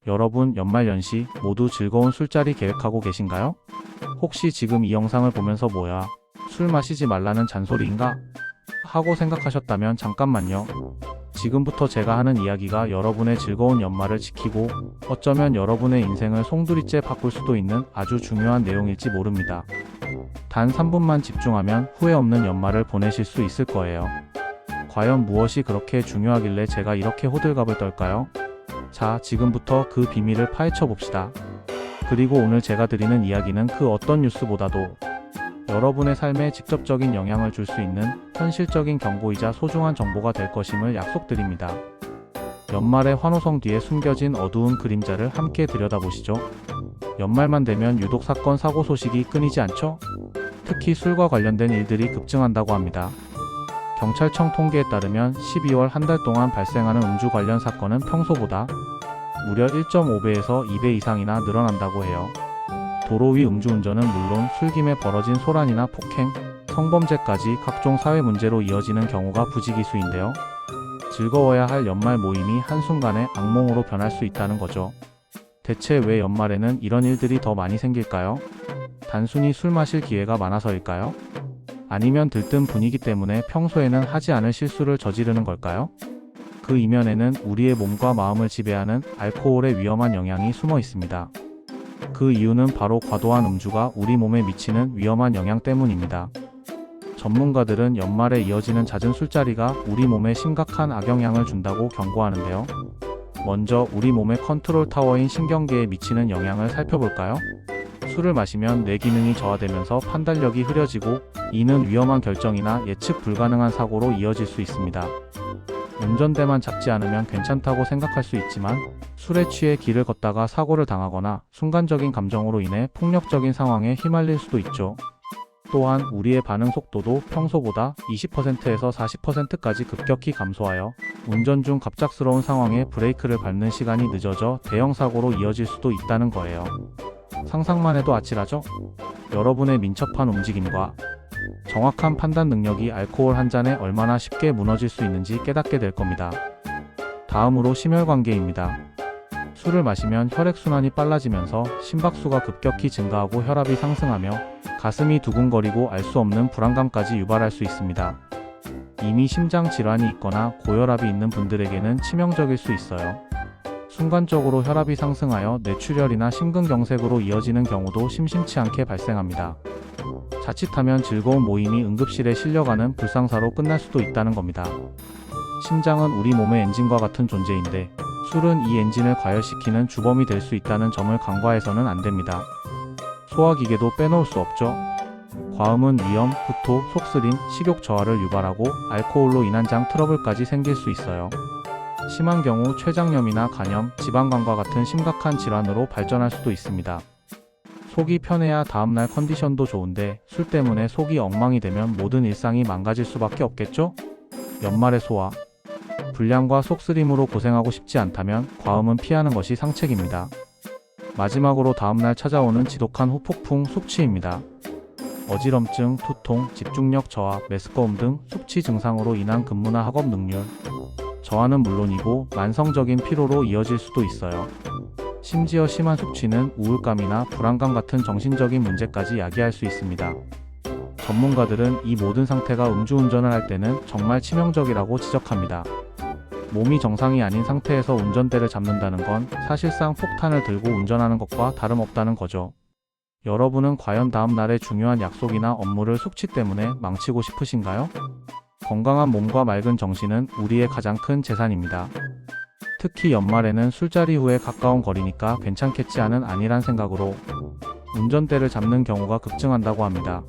여러분, 연말연시 모두 즐거운 술자리 계획하고 계신가요? 혹시 지금 이 영상을 보면서 뭐야, 술 마시지 말라는 잔소리인가? 하고 생각하셨다면 잠깐만요. 지금부터 제가 하는 이야기가 여러분의 즐거운 연말을 지키고 어쩌면 여러분의 인생을 송두리째 바꿀 수도 있는 아주 중요한 내용일지 모릅니다. 단 3분만 집중하면 후회 없는 연말을 보내실 수 있을 거예요. 과연 무엇이 그렇게 중요하길래 제가 이렇게 호들갑을 떨까요? 자, 지금부터 그 비밀을 파헤쳐 봅시다. 그리고 오늘 제가 드리는 이야기는 그 어떤 뉴스보다도 여러분의 삶에 직접적인 영향을 줄 수 있는 현실적인 경고이자 소중한 정보가 될 것임을 약속드립니다. 연말의 환호성 뒤에 숨겨진 어두운 그림자를 함께 들여다보시죠. 연말만 되면 유독 사건, 사고 소식이 끊이지 않죠? 특히 술과 관련된 일들이 급증한다고 합니다. 경찰청 통계에 따르면 12월 한 달 동안 발생하는 음주 관련 사건은 평소보다 무려 1.5배에서 2배 이상이나 늘어난다고 해요. 도로 위 음주운전은 물론 술김에 벌어진 소란이나 폭행, 성범죄까지 각종 사회 문제로 이어지는 경우가 부지기수인데요. 즐거워야 할 연말 모임이 한순간에 악몽으로 변할 수 있다는 거죠. 대체 왜 연말에는 이런 일들이 더 많이 생길까요? 단순히 술 마실 기회가 많아서일까요? 아니면 들뜬 분위기 때문에 평소에는 하지 않을 실수를 저지르는 걸까요? 그 이면에는 우리의 몸과 마음을 지배하는 알코올의 위험한 영향이 숨어 있습니다. 그 이유는 바로 과도한 음주가 우리 몸에 미치는 위험한 영향 때문입니다. 전문가들은 연말에 이어지는 잦은 술자리가 우리 몸에 심각한 악영향을 준다고 경고하는데요. 먼저 우리 몸의 컨트롤 타워인 신경계에 미치는 영향을 살펴볼까요? 술을 마시면 뇌 기능이 저하되면서 판단력이 흐려지고 이는 위험한 결정이나 예측 불가능한 사고로 이어질 수 있습니다. 운전대만 잡지 않으면 괜찮다고 생각할 수 있지만 술에 취해 길을 걷다가 사고를 당하거나 순간적인 감정으로 인해 폭력적인 상황에 휘말릴 수도 있죠. 또한 우리의 반응 속도도 평소보다 20%에서 40%까지 급격히 감소하여 운전 중 갑작스러운 상황에 브레이크를 밟는 시간이 늦어져 대형 사고로 이어질 수도 있다는 거예요. 상상만 해도 아찔하죠? 여러분의 민첩한 움직임과 정확한 판단 능력이 알코올 한 잔에 얼마나 쉽게 무너질 수 있는지 깨닫게 될 겁니다. 다음으로 심혈관계입니다. 술을 마시면 혈액순환이 빨라지면서 심박수가 급격히 증가하고 혈압이 상승하며 가슴이 두근거리고 알 수 없는 불안감까지 유발할 수 있습니다. 이미 심장 질환이 있거나 고혈압이 있는 분들에게는 치명적일 수 있어요. 순간적으로 혈압이 상승하여 뇌출혈이나 심근경색으로 이어지는 경우도 심심치 않게 발생합니다. 자칫하면 즐거운 모임이 응급실에 실려가는 불상사로 끝날 수도 있다는 겁니다. 심장은 우리 몸의 엔진과 같은 존재인데 술은 이 엔진을 과열시키는 주범이 될 수 있다는 점을 간과해서는 안 됩니다. 소화기계도 빼놓을 수 없죠. 과음은 위염, 구토, 속쓰림, 식욕 저하를 유발하고 알코올로 인한 장 트러블까지 생길 수 있어요. 심한 경우 췌장염이나 간염, 지방간과 같은 심각한 질환으로 발전할 수도 있습니다. 속이 편해야 다음날 컨디션도 좋은데 술 때문에 속이 엉망이 되면 모든 일상이 망가질 수밖에 없겠죠? 연말의 소화, 불량과 속쓰림으로 고생하고 싶지 않다면 과음은 피하는 것이 상책입니다. 마지막으로 다음날 찾아오는 지독한 후폭풍, 숙취입니다. 어지럼증, 두통, 집중력 저하, 메스꺼움 등 숙취 증상으로 인한 근무나 학업 능률 저하는 물론이고 만성적인 피로로 이어질 수도 있어요. 심지어 심한 숙취는 우울감이나 불안감 같은 정신적인 문제까지 야기할 수 있습니다. 전문가들은 이 모든 상태가 음주운전을 할 때는 정말 치명적이라고 지적합니다. 몸이 정상이 아닌 상태에서 운전대를 잡는다는 건 사실상 폭탄을 들고 운전하는 것과 다름없다는 거죠. 여러분은 과연 다음 날의 중요한 약속이나 업무를 숙취 때문에 망치고 싶으신가요? 건강한 몸과 맑은 정신은 우리의 가장 큰 재산입니다. 특히 연말에는 술자리 후에 가까운 거리니까 괜찮겠지 하는 안일한 생각으로 운전대를 잡는 경우가 급증한다고 합니다.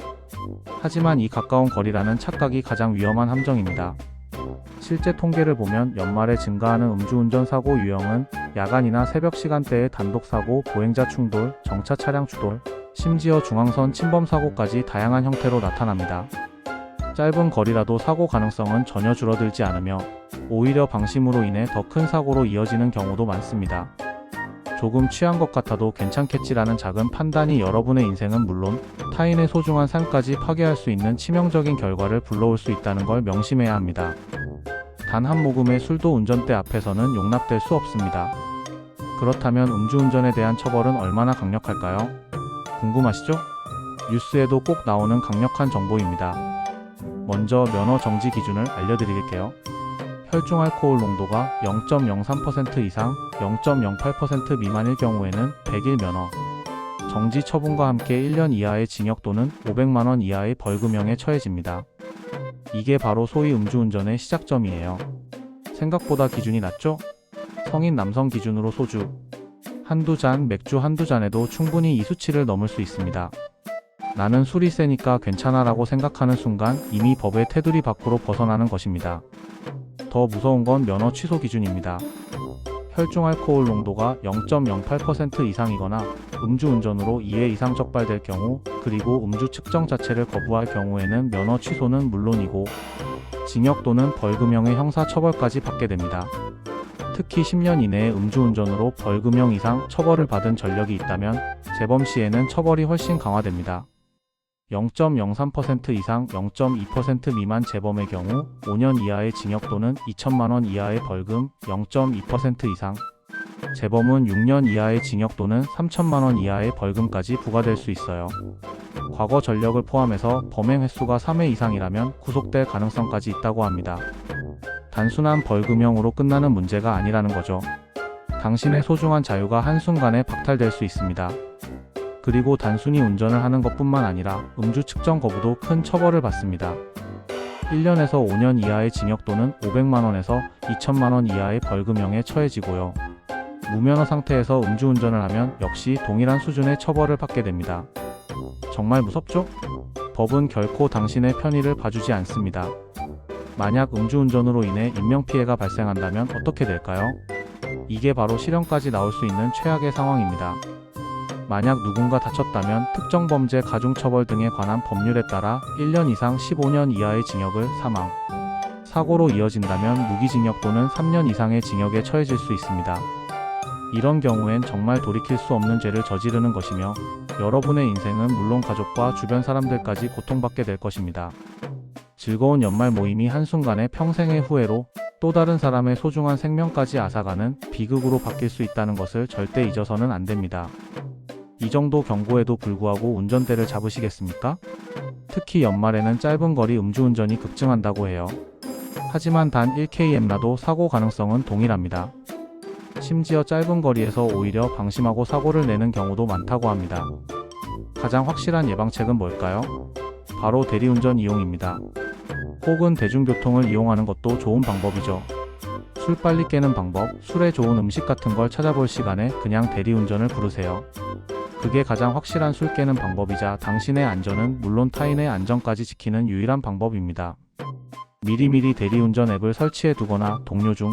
하지만 이 가까운 거리라는 착각이 가장 위험한 함정입니다. 실제 통계를 보면 연말에 증가하는 음주운전 사고 유형은 야간이나 새벽 시간대의 단독사고, 보행자 충돌, 정차 차량 추돌, 심지어 중앙선 침범 사고까지 다양한 형태로 나타납니다. 짧은 거리라도 사고 가능성은 전혀 줄어들지 않으며 오히려 방심으로 인해 더 큰 사고로 이어지는 경우도 많습니다. 조금 취한 것 같아도 괜찮겠지라는 작은 판단이 여러분의 인생은 물론 타인의 소중한 삶까지 파괴할 수 있는 치명적인 결과를 불러올 수 있다는 걸 명심해야 합니다. 단 한 모금의 술도 운전대 앞에서는 용납될 수 없습니다. 그렇다면 음주운전에 대한 처벌은 얼마나 강력할까요? 궁금하시죠? 뉴스에도 꼭 나오는 강력한 정보입니다. 먼저 면허 정지 기준을 알려드릴게요. 혈중 알코올 농도가 0.03% 이상 0.08% 미만일 경우에는 100일 면허 정지 처분과 함께 1년 이하의 징역 또는 500만 원 이하의 벌금형에 처해집니다. 이게 바로 소위 음주운전의 시작점이에요. 생각보다 기준이 낮죠? 성인 남성 기준으로 소주 한두 잔, 맥주 한두 잔에도 충분히 이 수치를 넘을 수 있습니다. 나는 술이 세니까 괜찮아 라고 생각하는 순간 이미 법의 테두리 밖으로 벗어나는 것입니다. 더 무서운 건 면허 취소 기준입니다. 혈중 알코올 농도가 0.08% 이상이거나 음주운전으로 2회 이상 적발될 경우, 그리고 음주 측정 자체를 거부할 경우에는 면허 취소는 물론이고 징역 또는 벌금형의 형사처벌까지 받게 됩니다. 특히 10년 이내에 음주운전으로 벌금형 이상 처벌을 받은 전력이 있다면 재범 시에는 처벌이 훨씬 강화됩니다. 0.03% 이상 0.2% 미만 재범의 경우 5년 이하의 징역 또는 2천만 원 이하의 벌금, 0.2% 이상 재범은 6년 이하의 징역 또는 3천만 원 이하의 벌금까지 부과될 수 있어요. 과거 전력을 포함해서 범행 횟수가 3회 이상이라면 구속될 가능성까지 있다고 합니다. 단순한 벌금형으로 끝나는 문제가 아니라는 거죠. 당신의 소중한 자유가 한순간에 박탈될 수 있습니다. 그리고 단순히 운전을 하는 것뿐만 아니라 음주 측정 거부도 큰 처벌을 받습니다. 1년에서 5년 이하의 징역 또는 500만 원에서 2천만 원 이하의 벌금형에 처해지고요. 무면허 상태에서 음주운전을 하면 역시 동일한 수준의 처벌을 받게 됩니다. 정말 무섭죠? 법은 결코 당신의 편의를 봐주지 않습니다. 만약 음주운전으로 인해 인명피해가 발생한다면 어떻게 될까요? 이게 바로 실형까지 나올 수 있는 최악의 상황입니다. 만약 누군가 다쳤다면 특정범죄 가중처벌 등에 관한 법률에 따라 1년 이상 15년 이하의 징역을 사망, 사고로 이어진다면 무기징역 또는 3년 이상의 징역에 처해질 수 있습니다. 이런 경우엔 정말 돌이킬 수 없는 죄를 저지르는 것이며 여러분의 인생은 물론 가족과 주변 사람들까지 고통받게 될 것입니다. 즐거운 연말 모임이 한순간에 평생의 후회로 또 다른 사람의 소중한 생명까지 앗아가는 비극으로 바뀔 수 있다는 것을 절대 잊어서는 안 됩니다. 이 정도 경고에도 불구하고 운전대를 잡으시겠습니까? 특히 연말에는 짧은 거리 음주운전이 급증한다고 해요. 하지만 단 1km라도 사고 가능성은 동일합니다. 심지어 짧은 거리에서 오히려 방심하고 사고를 내는 경우도 많다고 합니다. 가장 확실한 예방책은 뭘까요? 바로 대리운전 이용입니다. 혹은 대중교통을 이용하는 것도 좋은 방법이죠. 술 빨리 깨는 방법, 술에 좋은 음식 같은 걸 찾아볼 시간에 그냥 대리운전을 부르세요. 그게 가장 확실한 술 깨는 방법이자 당신의 안전은 물론 타인의 안전까지 지키는 유일한 방법입니다. 미리미리 대리운전 앱을 설치해 두거나 동료 중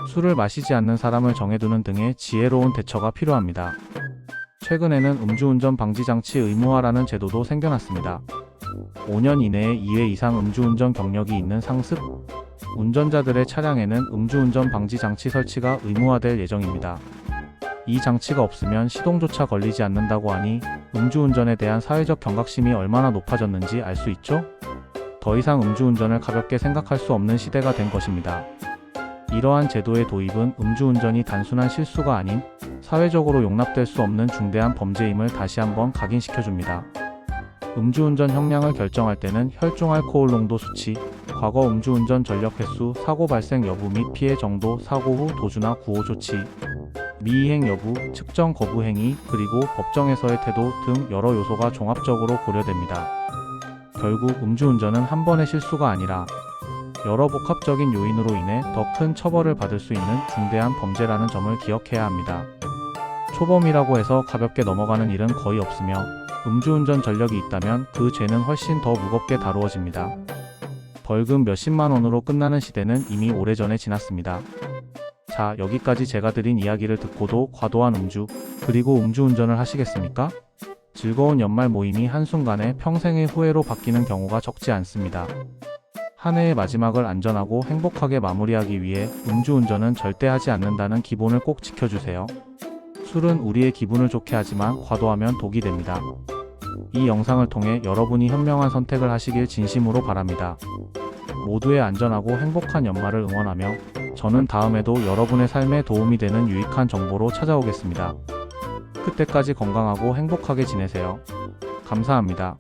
술을 마시지 않는 사람을 정해두는 등의 지혜로운 대처가 필요합니다. 최근에는 음주운전 방지장치 의무화라는 제도도 생겨났습니다. 5년 이내에 2회 이상 음주운전 경력이 있는 상습 운전자들의 차량에는 음주운전 방지장치 설치가 의무화될 예정입니다. 이 장치가 없으면 시동조차 걸리지 않는다고 하니 음주운전에 대한 사회적 경각심이 얼마나 높아졌는지 알 수 있죠? 더 이상 음주운전을 가볍게 생각할 수 없는 시대가 된 것입니다. 이러한 제도의 도입은 음주운전이 단순한 실수가 아닌 사회적으로 용납될 수 없는 중대한 범죄임을 다시 한번 각인시켜줍니다. 음주운전 형량을 결정할 때는 혈중 알코올 농도 수치, 과거 음주운전 전력 횟수, 사고 발생 여부 및 피해 정도, 사고 후 도주나 구호 조치, 미이행 여부, 측정 거부 행위, 그리고 법정에서의 태도 등 여러 요소가 종합적으로 고려됩니다. 결국 음주운전은 한 번의 실수가 아니라 여러 복합적인 요인으로 인해 더 큰 처벌을 받을 수 있는 중대한 범죄라는 점을 기억해야 합니다. 초범이라고 해서 가볍게 넘어가는 일은 거의 없으며 음주운전 전력이 있다면 그 죄는 훨씬 더 무겁게 다루어집니다. 벌금 몇십만 원으로 끝나는 시대는 이미 오래전에 지났습니다. 자, 여기까지 제가 드린 이야기를 듣고도 과도한 음주, 그리고 음주운전을 하시겠습니까? 즐거운 연말 모임이 한순간에 평생의 후회로 바뀌는 경우가 적지 않습니다. 한 해의 마지막을 안전하고 행복하게 마무리하기 위해 음주운전은 절대 하지 않는다는 기본을 꼭 지켜주세요. 술은 우리의 기분을 좋게 하지만 과도하면 독이 됩니다. 이 영상을 통해 여러분이 현명한 선택을 하시길 진심으로 바랍니다. 모두의 안전하고 행복한 연말을 응원하며 저는 다음에도 여러분의 삶에 도움이 되는 유익한 정보로 찾아오겠습니다. 그때까지 건강하고 행복하게 지내세요. 감사합니다.